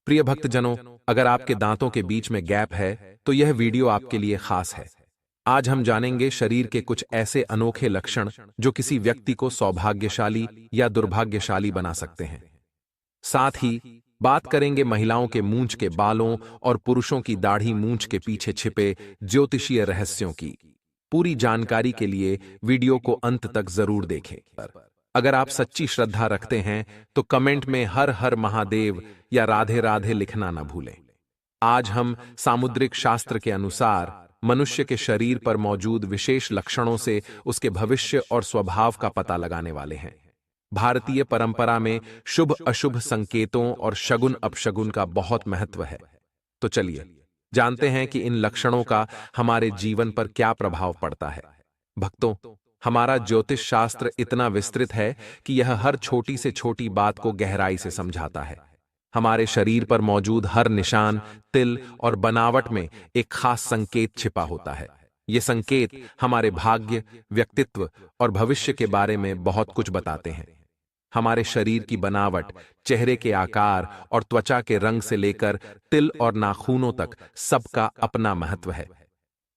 प्रिय भक्तजनों, अगर आपके दांतों के बीच में गैप है तो यह वीडियो आपके लिए खास है। आज हम जानेंगे शरीर के कुछ ऐसे अनोखे लक्षण जो किसी व्यक्ति को सौभाग्यशाली या दुर्भाग्यशाली बना सकते हैं। साथ ही बात करेंगे महिलाओं के मूंछ के बालों और पुरुषों की दाढ़ी मूंछ के पीछे छिपे ज्योतिषीय रहस्यों की। पूरी जानकारी के लिए वीडियो को अंत तक जरूर देखें। अगर आप सच्ची श्रद्धा रखते हैं तो कमेंट में हर हर महादेव या राधे राधे लिखना न भूलें। आज हम सामुद्रिक शास्त्र के अनुसार मनुष्य के शरीर पर मौजूद विशेष लक्षणों से उसके भविष्य और स्वभाव का पता लगाने वाले हैं। भारतीय परंपरा में शुभ अशुभ संकेतों और शगुन अपशगुन का बहुत महत्व है। तो चलिए जानते हैं कि इन लक्षणों का हमारे जीवन पर क्या प्रभाव पड़ता है। भक्तों, हमारा ज्योतिष शास्त्र इतना विस्तृत है कि यह हर छोटी से छोटी बात को गहराई से समझाता है। हमारे शरीर पर मौजूद हर निशान, तिल और बनावट में एक खास संकेत छिपा होता है। ये संकेत हमारे भाग्य, व्यक्तित्व और भविष्य के बारे में बहुत कुछ बताते हैं। हमारे शरीर की बनावट, चेहरे के आकार और त्वचा के रंग से लेकर तिल और नाखूनों तक सबका अपना महत्व है।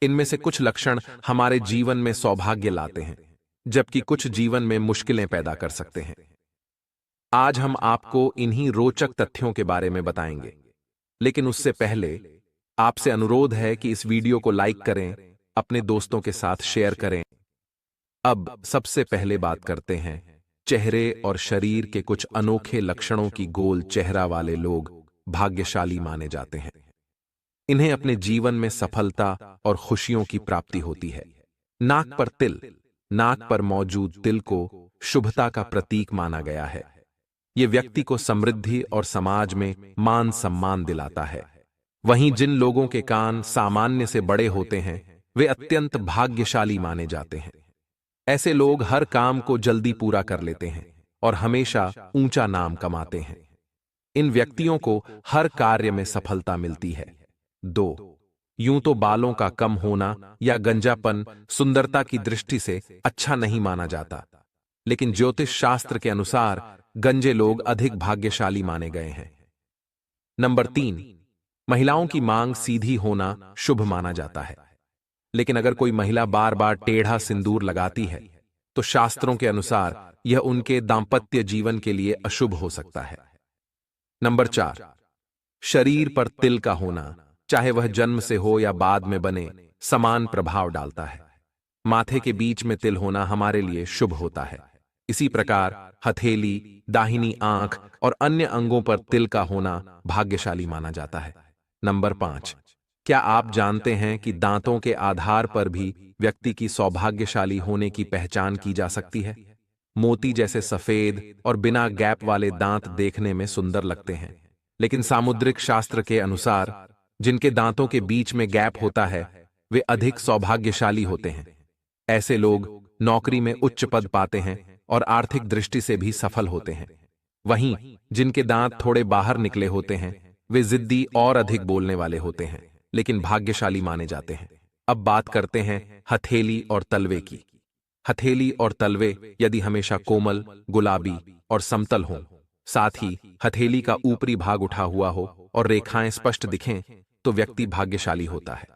इनमें से कुछ लक्षण हमारे जीवन में सौभाग्य लाते हैं, जबकि कुछ जीवन में मुश्किलें पैदा कर सकते हैं। आज हम आपको इन्हीं रोचक तथ्यों के बारे में बताएंगे, लेकिन उससे पहले आपसे अनुरोध है कि इस वीडियो को लाइक करें, अपने दोस्तों के साथ शेयर करें। अब सबसे पहले बात करते हैं चेहरे और शरीर के कुछ अनोखे लक्षणों की। गोल चेहरा वाले लोग भाग्यशाली माने जाते हैं। इन्हें अपने जीवन में सफलता और खुशियों की प्राप्ति होती है। नाक पर तिल, नाक पर मौजूद तिल को शुभता का प्रतीक माना गया है। यह व्यक्ति को समृद्धि और समाज में मान सम्मान दिलाता है। वहीं जिन लोगों के कान सामान्य से बड़े होते हैं, वे अत्यंत भाग्यशाली माने जाते हैं। ऐसे लोग हर काम को जल्दी पूरा कर लेते हैं और हमेशा ऊंचा नाम कमाते हैं। इन व्यक्तियों को हर कार्य में सफलता मिलती है। 2. यूं तो बालों का कम होना या गंजापन सुंदरता की दृष्टि से अच्छा नहीं माना जाता, लेकिन ज्योतिष शास्त्र के अनुसार गंजे लोग अधिक भाग्यशाली माने गए हैं। नंबर 3. महिलाओं की मांग सीधी होना शुभ माना जाता है, लेकिन अगर कोई महिला बार बार टेढ़ा सिंदूर लगाती है तो शास्त्रों के अनुसार यह उनके दांपत्य जीवन के लिए अशुभ हो सकता है। नंबर 4. शरीर पर तिल का होना, चाहे वह जन्म से हो या बाद में बने, समान प्रभाव डालता है। माथे के बीच में तिल होना हमारे लिए शुभ होता है। इसी प्रकार हथेली, दाहिनी आंख और अन्य अंगों पर तिल का होना भाग्यशाली माना जाता है। नंबर 5. क्या आप जानते हैं कि दांतों के आधार पर भी व्यक्ति की सौभाग्यशाली होने की पहचान की जा सकती है? मोती जैसे सफेद और बिना गैप वाले दांत देखने में सुंदर लगते हैं, लेकिन सामुद्रिक शास्त्र के अनुसार जिनके दांतों के बीच में गैप होता है, वे अधिक सौभाग्यशाली होते हैं। ऐसे लोग नौकरी में उच्च पद पाते हैं और आर्थिक दृष्टि से भी सफल होते हैं। वहीं जिनके दांत थोड़े बाहर निकले होते हैं, वे जिद्दी और अधिक बोलने वाले होते हैं, लेकिन भाग्यशाली माने जाते हैं। अब बात करते हैं हथेली और तलवे की। हथेली और तलवे यदि हमेशा कोमल, गुलाबी और समतल हों, साथ ही हथेली का ऊपरी भाग उठा हुआ हो और रेखाएं स्पष्ट दिखें, तो व्यक्ति भाग्यशाली होता है।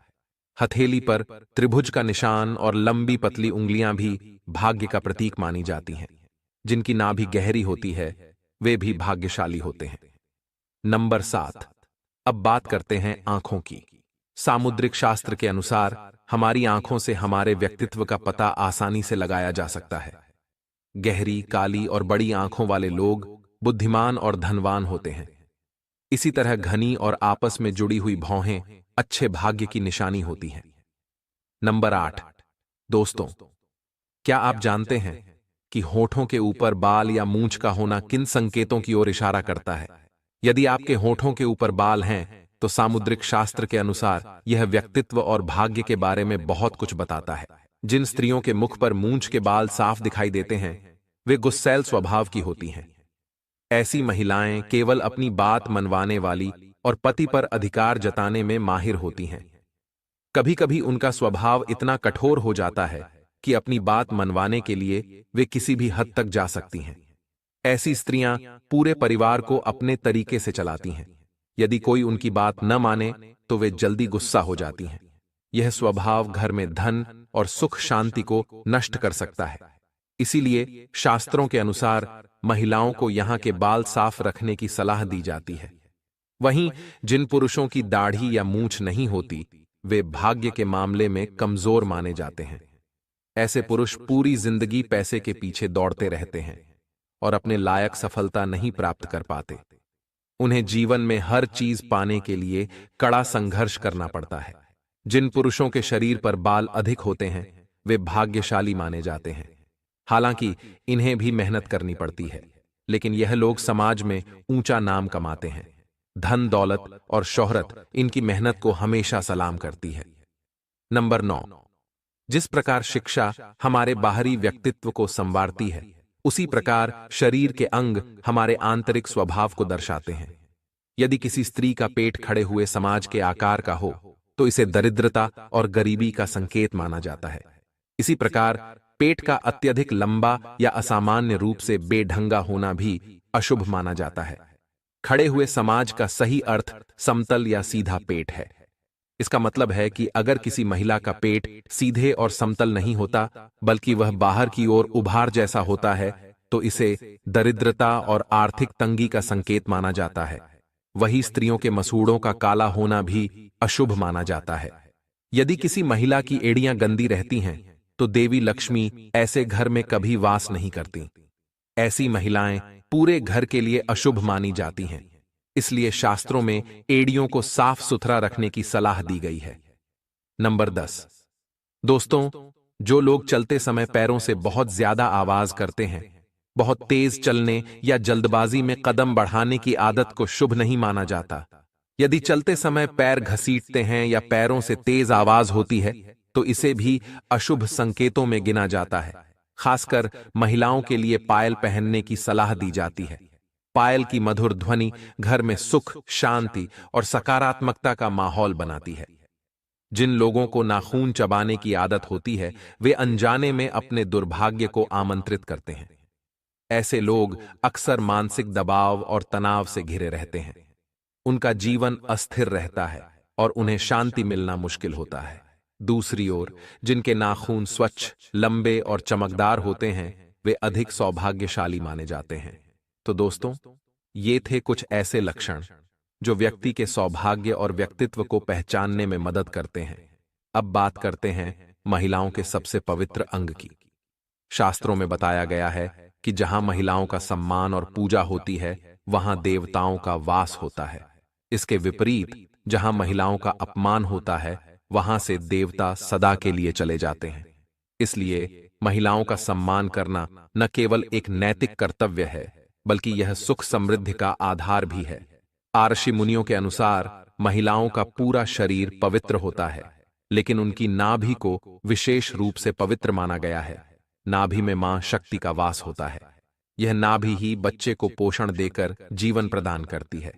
हथेली पर त्रिभुज का निशान और लंबी पतली उंगलियां भी भाग्य का प्रतीक मानी जाती हैं। जिनकी नाभि गहरी होती है, वे भी भाग्यशाली होते हैं। नंबर 7. अब बात करते हैं आंखों की। सामुद्रिक शास्त्र के अनुसार हमारी आंखों से हमारे व्यक्तित्व का पता आसानी से लगाया जा सकता है। गहरी, काली और बड़ी आंखों वाले लोग बुद्धिमान और धनवान होते हैं। इसी तरह घनी और आपस में जुड़ी हुई भौहें अच्छे भाग्य की निशानी होती हैं। नंबर 8. दोस्तों, क्या आप जानते हैं कि होठों के ऊपर बाल या मूंछ का होना किन संकेतों की ओर इशारा करता है? यदि आपके होठों के ऊपर बाल हैं, तो सामुद्रिक शास्त्र के अनुसार यह व्यक्तित्व और भाग्य के बारे में बहुत कुछ बताता है। जिन स्त्रियों के मुख पर मूंछ के बाल साफ दिखाई देते हैं, वे गुस्सैल स्वभाव की होती हैं। ऐसी महिलाएं केवल अपनी बात मनवाने वाली और पति पर अधिकार जताने में माहिर होती हैं। कभी-कभी उनका स्वभाव इतना कठोर हो जाता है कि अपनी बात मनवाने के लिए वे किसी भी हद तक जा सकती हैं। ऐसी स्त्रियां पूरे परिवार को अपने तरीके से चलाती हैं। यदि कोई उनकी बात न माने तो वे जल्दी गुस्सा हो जाती हैं। यह स्वभाव घर में धन और सुख शांति को नष्ट कर सकता है। इसीलिए शास्त्रों के अनुसार महिलाओं को यहाँ के बाल साफ रखने की सलाह दी जाती है। वहीं जिन पुरुषों की दाढ़ी या मूंछ नहीं होती, वे भाग्य के मामले में कमजोर माने जाते हैं। ऐसे पुरुष पूरी जिंदगी पैसे के पीछे दौड़ते रहते हैं और अपने लायक सफलता नहीं प्राप्त कर पाते। उन्हें जीवन में हर चीज पाने के लिए कड़ा संघर्ष करना पड़ता है। जिन पुरुषों के शरीर पर बाल अधिक होते हैं, वे भाग्यशाली माने जाते हैं। हालांकि इन्हें भी मेहनत करनी पड़ती है, लेकिन यह लोग समाज में ऊंचा नाम कमाते हैं। धन, दौलत और शोहरत इनकी मेहनत को हमेशा सलाम करती है। नंबर 9। जिस प्रकार शिक्षा हमारे बाहरी व्यक्तित्व को संवारती है, उसी प्रकार शरीर के अंग हमारे आंतरिक स्वभाव को दर्शाते हैं। यदि किसी स्त्री का पेट खड़े हुए समाज के आकार का हो, तो इसे दरिद्रता और गरीबी का संकेत माना जाता है। इसी प्रकार पेट का अत्यधिक लंबा या असामान्य रूप से बेढंगा होना भी अशुभ माना जाता है। खड़े हुए समाज का सही अर्थ समतल या सीधा पेट है। इसका मतलब है कि अगर किसी महिला का पेट सीधे और समतल नहीं होता, बल्कि वह बाहर की ओर उभार जैसा होता है, तो इसे दरिद्रता और आर्थिक तंगी का संकेत माना जाता है। वही स्त्रियों के मसूड़ों का काला होना भी अशुभ माना जाता है। यदि किसी महिला की एड़ियां गंदी रहती हैं, तो देवी लक्ष्मी ऐसे घर में कभी वास नहीं करती। ऐसी महिलाएं पूरे घर के लिए अशुभ मानी जाती हैं। इसलिए शास्त्रों में एड़ियों को साफ सुथरा रखने की सलाह दी गई है। नंबर 10। दोस्तों, जो लोग चलते समय पैरों से बहुत ज्यादा आवाज करते हैं, बहुत तेज चलने या जल्दबाजी में कदम बढ़ाने की आदत को शुभ नहीं माना जाता। यदि चलते समय पैर घसीटते हैं या पैरों से तेज आवाज होती है, तो इसे भी अशुभ संकेतों में गिना जाता है। खासकर महिलाओं के लिए पायल पहनने की सलाह दी जाती है। पायल की मधुर ध्वनि घर में सुख, शांति और सकारात्मकता का माहौल बनाती है। जिन लोगों को नाखून चबाने की आदत होती है, वे अनजाने में अपने दुर्भाग्य को आमंत्रित करते हैं। ऐसे लोग अक्सर मानसिक दबाव और तनाव से घिरे रहते हैं। उनका जीवन अस्थिर रहता है और उन्हें शांति मिलना मुश्किल होता है। दूसरी ओर जिनके नाखून स्वच्छ, लंबे और चमकदार होते हैं, वे अधिक सौभाग्यशाली माने जाते हैं। तो दोस्तों, ये थे कुछ ऐसे लक्षण जो व्यक्ति के सौभाग्य और व्यक्तित्व को पहचानने में मदद करते हैं। अब बात करते हैं महिलाओं के सबसे पवित्र अंग की। शास्त्रों में बताया गया है कि जहां महिलाओं का सम्मान और पूजा होती है, वहां देवताओं का वास होता है। इसके विपरीत जहां महिलाओं का अपमान होता है, वहां से देवता सदा के लिए चले जाते हैं। इसलिए महिलाओं का सम्मान करना न केवल एक नैतिक कर्तव्य है, बल्कि यह सुख समृद्धि का आधार भी है। आर्षि मुनियों के अनुसार महिलाओं का पूरा शरीर पवित्र होता है, लेकिन उनकी नाभि को विशेष रूप से पवित्र माना गया है। नाभि में मां शक्ति का वास होता है। यह नाभि ही बच्चे को पोषण देकर जीवन प्रदान करती है।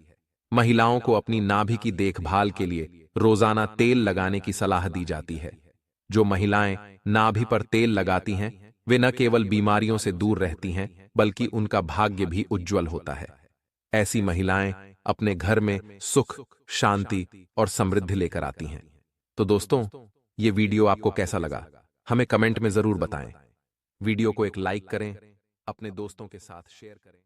महिलाओं को अपनी नाभि की देखभाल के लिए रोजाना तेल लगाने की सलाह दी जाती है। जो महिलाएं नाभि पर तेल लगाती हैं, वे न केवल बीमारियों से दूर रहती हैं, बल्कि उनका भाग्य भी उज्जवल होता है। ऐसी महिलाएं अपने घर में सुख, शांति और समृद्धि लेकर आती हैं। तो दोस्तों, ये वीडियो आपको कैसा लगा, हमें कमेंट में जरूर बताएं। वीडियो को एक लाइक करें, अपने दोस्तों के साथ शेयर करें।